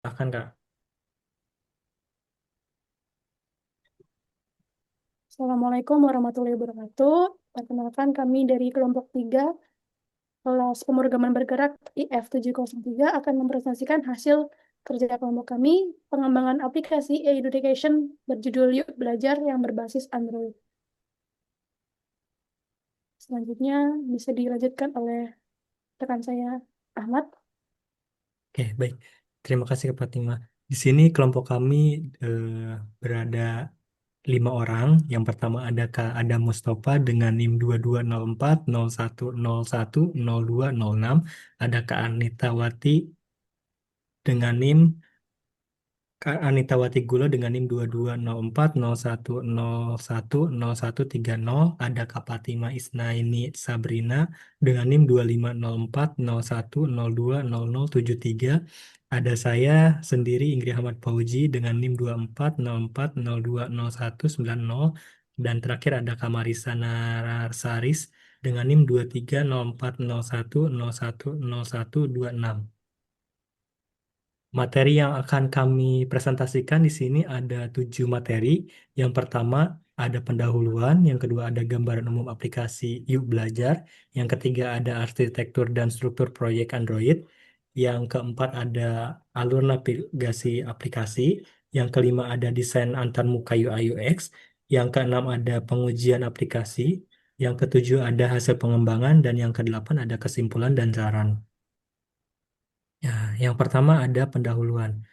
Akan Kak. Assalamualaikum warahmatullahi wabarakatuh. Perkenalkan kami dari kelompok 3 kelas pemrograman bergerak IF703 akan mempresentasikan hasil kerja kelompok kami, pengembangan aplikasi e-education berjudul Yuk Belajar yang berbasis Android. Selanjutnya bisa dilanjutkan oleh rekan saya, Ahmad. Oke, baik. Terima kasih Kak Fatima. Di sini kelompok kami eh, berada 5 orang. Yang pertama ada Kak Adam Mustafa dengan NIM 2204 0101 0206. Ada Kak Anita Wati dengan NIM Kak Anita Watigula dengan NIM 2204 0101 0130. Ada Kak Fatima Isnaini Sabrina dengan NIM 2504 01 02 0073. Ada saya sendiri Ingrid Ahmad Fauzi dengan NIM 24 04 02 01 90. Dan terakhir ada Kak Marisa Nararsaris dengan NIM 23 04 01 01 01 26. Materi yang akan kami presentasikan di sini ada 7 materi. Yang pertama ada pendahuluan, yang kedua ada gambaran umum aplikasi Yuk Belajar, yang ketiga ada arsitektur dan struktur proyek Android, yang keempat ada alur navigasi aplikasi, yang kelima ada desain antarmuka UI UX, yang keenam ada pengujian aplikasi, yang ketujuh ada hasil pengembangan, dan yang kedelapan ada kesimpulan dan saran. Ya, yang pertama ada pendahuluan.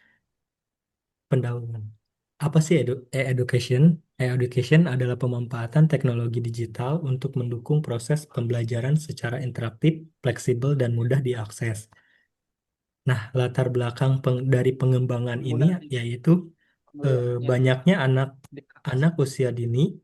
Pendahuluan. Apa sih e-education? E-education adalah pemanfaatan teknologi digital untuk mendukung proses pembelajaran secara interaktif, fleksibel, dan mudah diakses. Nah, latar belakang dari pengembangan ini yaitu banyaknya anak usia dini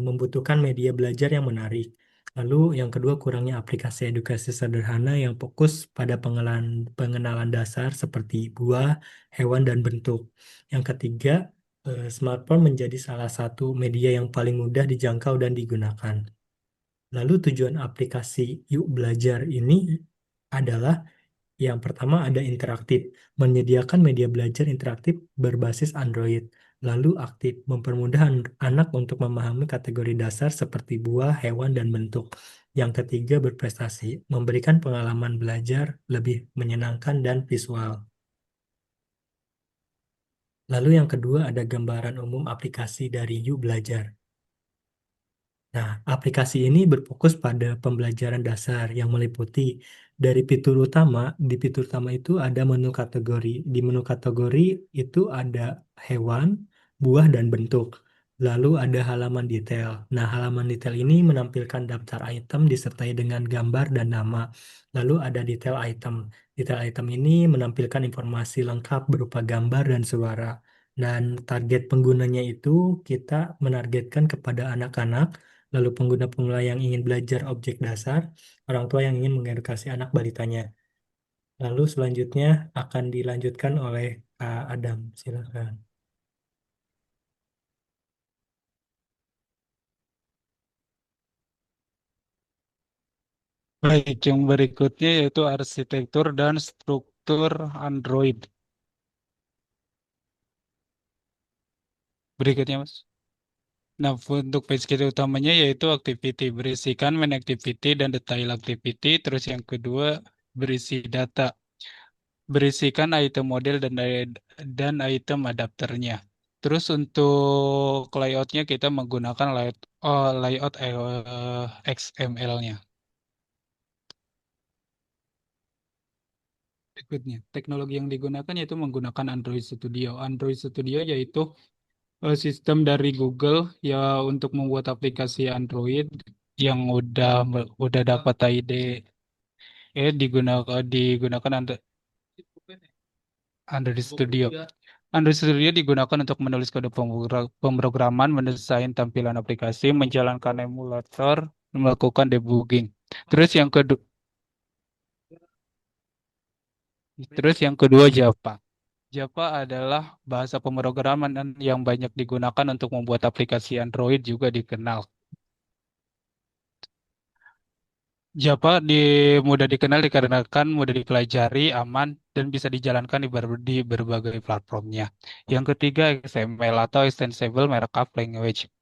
membutuhkan media belajar yang menarik. Lalu yang kedua kurangnya aplikasi edukasi sederhana yang fokus pada pengenalan dasar seperti buah, hewan, dan bentuk. Yang ketiga, smartphone menjadi salah satu media yang paling mudah dijangkau dan digunakan. Lalu tujuan aplikasi Yuk Belajar ini adalah yang pertama ada interaktif, menyediakan media belajar interaktif berbasis Android. Lalu aktif, mempermudah anak untuk memahami kategori dasar seperti buah, hewan, dan bentuk. Yang ketiga berprestasi, memberikan pengalaman belajar lebih menyenangkan dan visual. Lalu yang kedua ada gambaran umum aplikasi dari You Belajar. Nah, aplikasi ini berfokus pada pembelajaran dasar yang meliputi dari fitur utama. Di fitur utama itu ada menu kategori. Di menu kategori itu ada hewan, buah, dan bentuk. Lalu ada halaman detail. Nah, halaman detail ini menampilkan daftar item disertai dengan gambar dan nama. Lalu ada detail item. Detail item ini menampilkan informasi lengkap berupa gambar dan suara. Dan target penggunanya itu kita menargetkan kepada anak-anak, lalu pengguna-pengguna yang ingin belajar objek dasar, orang tua yang ingin mengedukasi anak balitanya. Lalu selanjutnya akan dilanjutkan oleh Kak Adam. Silakan. Baik, yang berikutnya yaitu arsitektur dan struktur Android. Berikutnya, Mas. Nah, untuk page kita utamanya yaitu activity, berisikan main activity dan detail activity. Terus yang kedua berisi data, berisikan item model dan item adapternya. Terus untuk layoutnya kita menggunakan layout XML-nya. Berikutnya, teknologi yang digunakan yaitu menggunakan Android Studio. Android Studio yaitu sistem dari Google ya untuk membuat aplikasi Android yang udah dapat ID digunakan Android Studio. Android Studio digunakan untuk menulis kode pemrograman, mendesain tampilan aplikasi, menjalankan emulator, melakukan debugging. Terus yang kedua, terus yang kedua Java. Java adalah bahasa pemrograman yang banyak digunakan untuk membuat aplikasi Android juga dikenal. Java mudah dikenal dikarenakan mudah dipelajari, aman, dan bisa dijalankan di berbagai platformnya. Yang ketiga, XML atau Extensible Markup Language.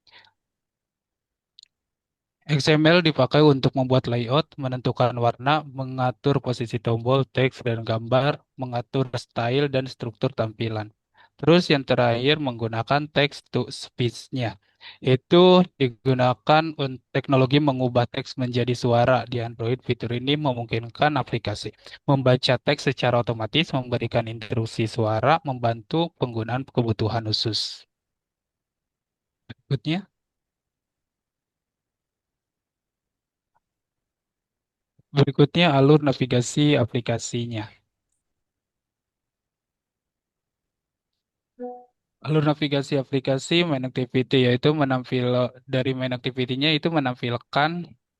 XML dipakai untuk membuat layout, menentukan warna, mengatur posisi tombol, teks, dan gambar, mengatur style dan struktur tampilan. Terus yang terakhir menggunakan text to speech-nya. Itu digunakan untuk teknologi mengubah teks menjadi suara di Android. Fitur ini memungkinkan aplikasi membaca teks secara otomatis, memberikan instruksi suara, membantu penggunaan kebutuhan khusus. Berikutnya. Berikutnya alur navigasi aplikasinya. Alur navigasi aplikasi main activity yaitu dari main activity-nya itu menampilkan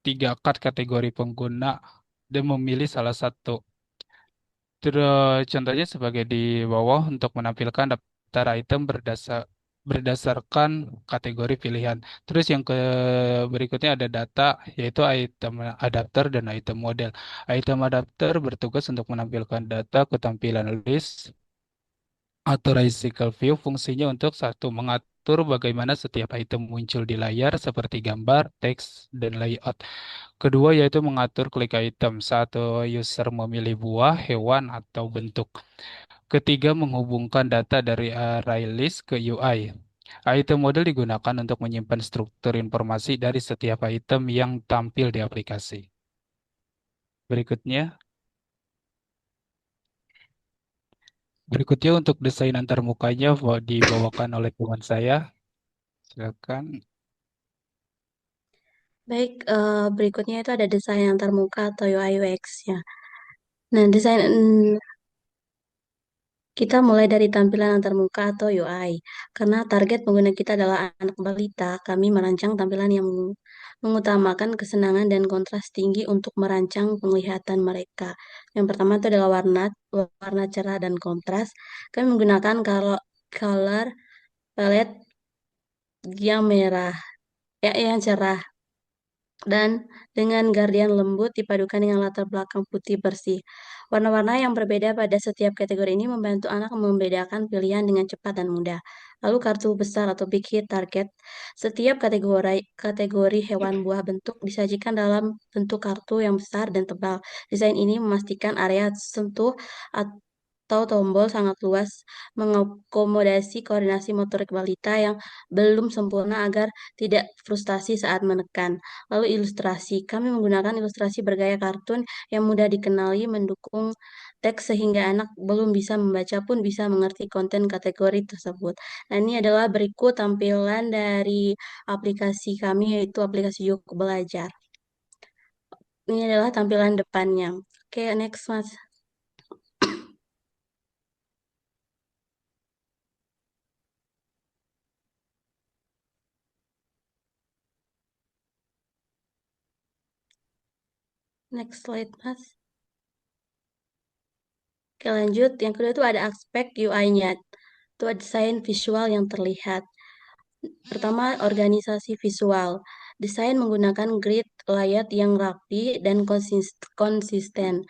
3 kategori pengguna dan memilih salah satu. Terus contohnya sebagai di bawah untuk menampilkan daftar item berdasarkan kategori pilihan. Terus yang berikutnya ada data yaitu item adapter dan item model. Item adapter bertugas untuk menampilkan data ke tampilan list. Authoritative view fungsinya untuk satu mengatur bagaimana setiap item muncul di layar seperti gambar, teks, dan layout. Kedua yaitu mengatur klik item. Satu user memilih buah, hewan, atau bentuk. Ketiga menghubungkan data dari array list ke UI. Item model digunakan untuk menyimpan struktur informasi dari setiap item yang tampil di aplikasi. Berikutnya. Berikutnya untuk desain antarmukanya dibawakan oleh teman saya. Silakan. Baik, berikutnya itu ada desain antarmuka atau UI UX-nya. Nah, kita mulai dari tampilan antarmuka atau UI. Karena target pengguna kita adalah anak balita, kami merancang tampilan yang mengutamakan kesenangan dan kontras tinggi untuk merancang penglihatan mereka. Yang pertama itu adalah warna cerah dan kontras. Kami menggunakan color palette yang merah, yang cerah dan dengan gradien lembut dipadukan dengan latar belakang putih bersih. Warna-warna yang berbeda pada setiap kategori ini membantu anak membedakan pilihan dengan cepat dan mudah. Lalu kartu besar atau big hit target. Setiap kategori hewan buah bentuk disajikan dalam bentuk kartu yang besar dan tebal. Desain ini memastikan area sentuh atau tombol sangat luas, mengakomodasi koordinasi motorik balita yang belum sempurna agar tidak frustasi saat menekan. Lalu ilustrasi. Kami menggunakan ilustrasi bergaya kartun yang mudah dikenali, mendukung teks sehingga anak belum bisa membaca pun bisa mengerti konten kategori tersebut. Nah, ini adalah berikut tampilan dari aplikasi kami, yaitu aplikasi Yuk Belajar. Ini adalah tampilan depannya. Oke, next, Mas. Next slide, Mas. Oke, lanjut. Yang kedua itu ada aspek UI-nya. Itu desain visual yang terlihat. Pertama, organisasi visual. Desain menggunakan grid layout yang rapi dan konsisten.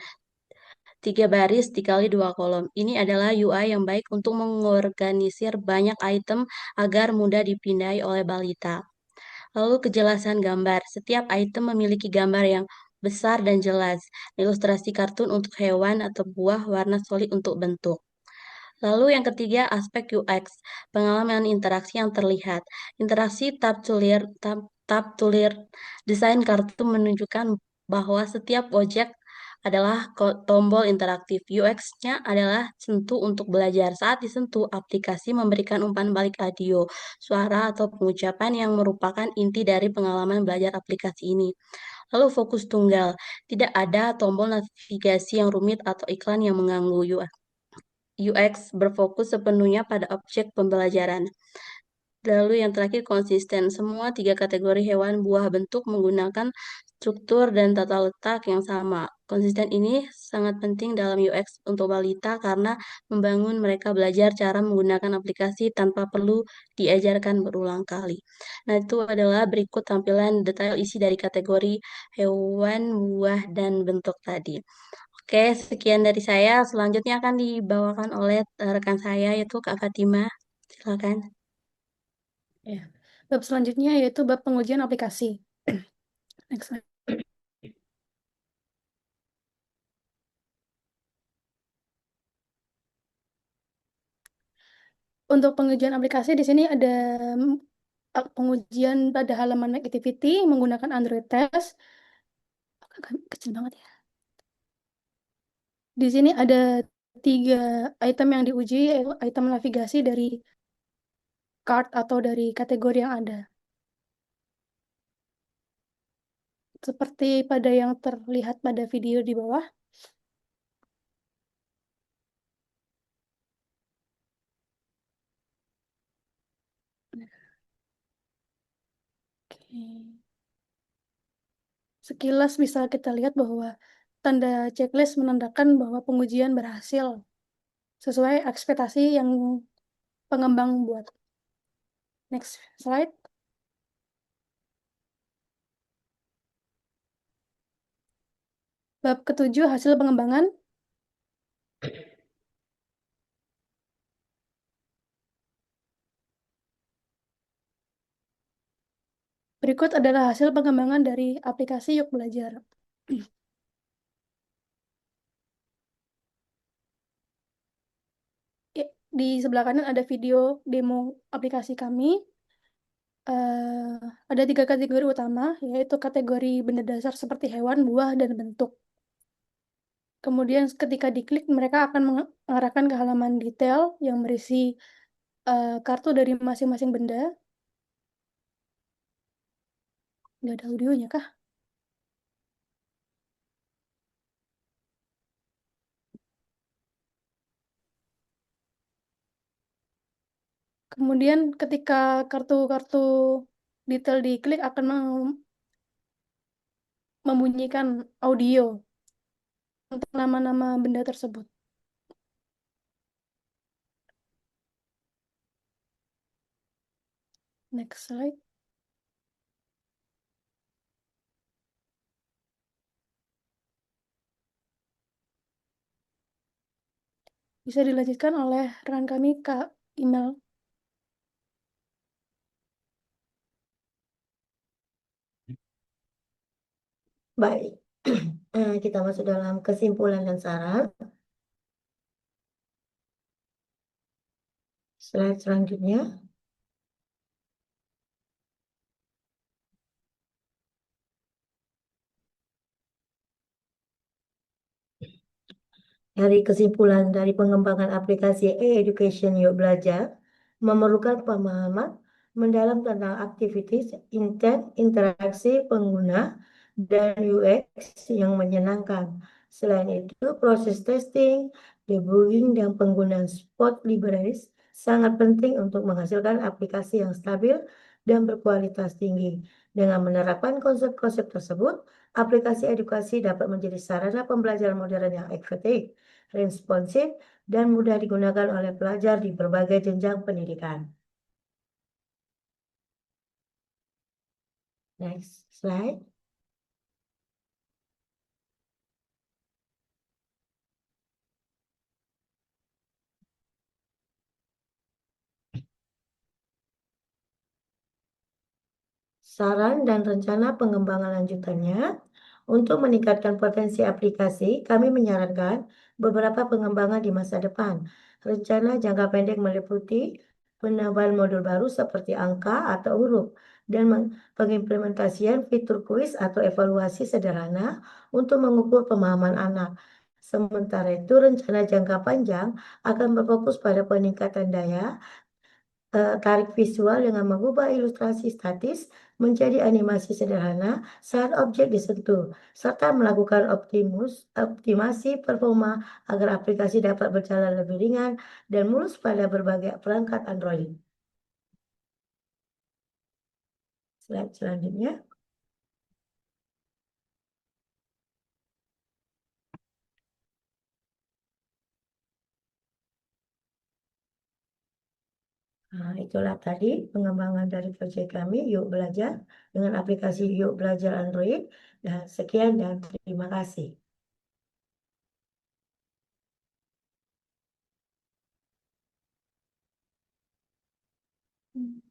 3 baris dikali 2 kolom. Ini adalah UI yang baik untuk mengorganisir banyak item agar mudah dipindai oleh balita. Lalu kejelasan gambar. Setiap item memiliki gambar yang besar dan jelas. Ilustrasi kartun untuk hewan atau buah, warna solid untuk bentuk. Lalu yang ketiga, aspek UX, pengalaman interaksi yang terlihat. Interaksi tab to learn, desain kartu menunjukkan bahwa setiap objek adalah tombol interaktif. UX-nya adalah sentuh untuk belajar. Saat disentuh, aplikasi memberikan umpan balik audio, suara, atau pengucapan yang merupakan inti dari pengalaman belajar aplikasi ini. Lalu fokus tunggal, tidak ada tombol navigasi yang rumit atau iklan yang mengganggu UX berfokus sepenuhnya pada objek pembelajaran. Lalu yang terakhir konsisten. Semua 3 kategori hewan, buah, bentuk menggunakan struktur dan tata letak yang sama. Konsisten ini sangat penting dalam UX untuk balita karena membangun mereka belajar cara menggunakan aplikasi tanpa perlu diajarkan berulang kali. Nah, itu adalah berikut tampilan detail isi dari kategori hewan, buah, dan bentuk tadi. Oke, sekian dari saya. Selanjutnya akan dibawakan oleh rekan saya, yaitu Kak Fatima. Silakan. Ya. Bab selanjutnya yaitu bab pengujian aplikasi. Next slide. Untuk pengujian aplikasi di sini ada pengujian pada halaman activity menggunakan Android Test. Kecil banget ya. Di sini ada 3 item yang diuji, item navigasi dari card atau dari kategori yang ada. Seperti pada yang terlihat pada video di bawah. Oke. Sekilas bisa kita lihat bahwa tanda checklist menandakan bahwa pengujian berhasil sesuai ekspektasi yang pengembang buat. Next slide. Bab ke-7 hasil pengembangan. Berikut adalah hasil pengembangan dari aplikasi Yuk Belajar. Di sebelah kanan ada video demo aplikasi kami. Ada 3 kategori utama, yaitu kategori benda dasar seperti hewan, buah, dan bentuk. Kemudian ketika diklik, mereka akan mengarahkan ke halaman detail yang berisi kartu dari masing-masing benda. Nggak ada audionya kah? Kemudian ketika kartu-kartu detail diklik akan membunyikan audio untuk nama-nama benda tersebut. Next slide. Bisa dilanjutkan oleh rekan kami, Kak Imel. Baik, kita masuk dalam kesimpulan dan saran. Slide selanjutnya. Dari kesimpulan dari pengembangan aplikasi e-education Yuk Belajar, memerlukan pemahaman mendalam tentang aktivitas, intent, interaksi pengguna, dan UX yang menyenangkan. Selain itu, proses testing, debugging, dan penggunaan spot libraries sangat penting untuk menghasilkan aplikasi yang stabil dan berkualitas tinggi. Dengan menerapkan konsep-konsep tersebut, aplikasi edukasi dapat menjadi sarana pembelajaran modern yang efektif, responsif, dan mudah digunakan oleh pelajar di berbagai jenjang pendidikan. Next slide. Saran dan rencana pengembangan lanjutannya. Untuk meningkatkan potensi aplikasi, kami menyarankan beberapa pengembangan di masa depan. Rencana jangka pendek meliputi penambahan modul baru seperti angka atau huruf, dan pengimplementasian fitur kuis atau evaluasi sederhana untuk mengukur pemahaman anak. Sementara itu, rencana jangka panjang akan berfokus pada peningkatan daya tarik visual dengan mengubah ilustrasi statis menjadi animasi sederhana saat objek disentuh, serta melakukan optimasi performa agar aplikasi dapat berjalan lebih ringan dan mulus pada berbagai perangkat Android. Slide selanjutnya. Nah, itulah tadi pengembangan dari proyek kami, Yuk Belajar, dengan aplikasi Yuk Belajar Android. Dan sekian dan terima kasih. Hmm.